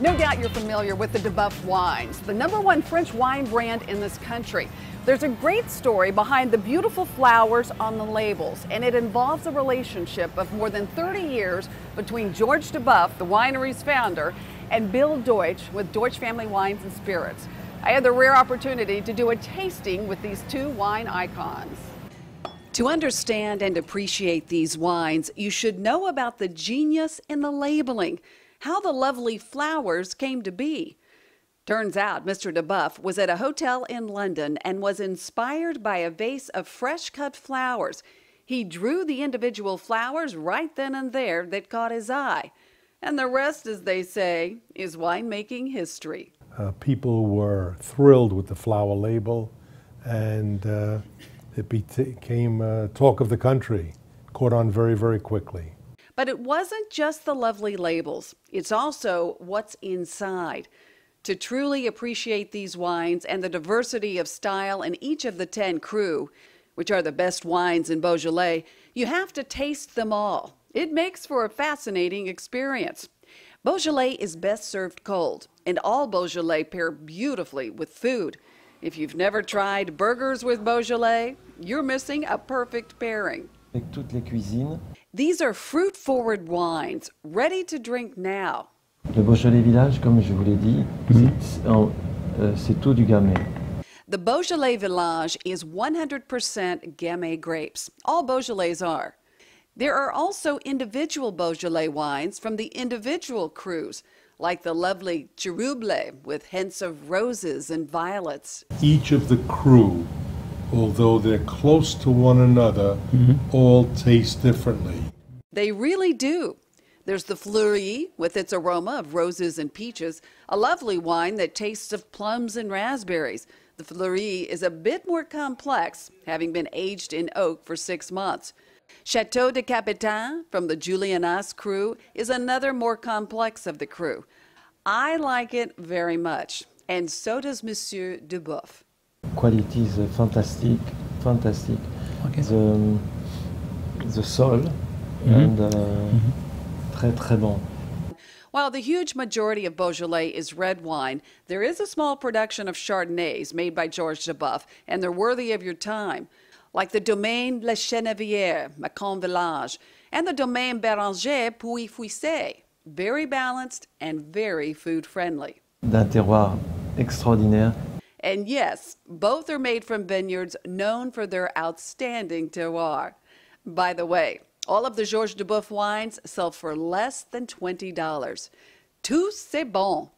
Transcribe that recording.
No doubt you're familiar with the Duboeuf wines, the #1 French wine brand in this country. There's a great story behind the beautiful flowers on the labels, and it involves a relationship of more than 30 years between Georges Duboeuf, the winery's founder, and Bill Deutsch with Deutsch Family Wine Spirits. I had the rare opportunity to do a tasting with these two wine icons. To understand and appreciate these wines, you should know about the genius in the labeling, how the lovely flowers came to be. Turns out Mr. Duboeuf was at a hotel in London and was inspired by a vase of fresh-cut flowers. He drew the individual flowers right then and there that caught his eye. And the rest, as they say, is winemaking history. People were thrilled with the flower label, and it became talk of the country. Caught on very, very quickly. But it wasn't just the lovely labels. It's also what's inside. To truly appreciate these wines and the diversity of style in each of the 10 cru, which are the best wines in Beaujolais, you have to taste them all. It makes for a fascinating experience. Beaujolais is best served cold, and all Beaujolais pair beautifully with food. If you've never tried burgers with Beaujolais, you're missing a perfect pairing. Avec toutes les cuisines. These are fruit-forward wines, ready to drink now. Le Beaujolais Village, comme je vous l'ai dit, c'est tout du Gamay. The Beaujolais Village is 100% Gamay grapes. All Beaujolais are. There are also individual Beaujolais wines from the individual crus, like the lovely Georges with hints of roses and violets. Each of the cru, although they're close to one another, all taste differently. They really do. There's the Fleury with its aroma of roses and peaches, a lovely wine that tastes of plums and raspberries. The Fleury is a bit more complex, having been aged in oak for 6 months. Chateau de Capitan from the Julianas cru is another more complex of the cru. I like it very much, and so does Monsieur Duboeuf. Quality is fantastic. Okay. The sol and très bon. While the huge majority of Beaujolais is red wine, there is a small production of Chardonnays made by Georges Duboeuf, and they're worthy of your time, like the Domaine La Chenevière, Macon Village, and the Domaine Béranger Pouilly-Fuissé. Very balanced and very food-friendly. D'un terroir extraordinaire. And yes, both are made from vineyards known for their outstanding terroir. By the way, all of the Georges Duboeuf wines sell for less than $20. Tout c'est bon.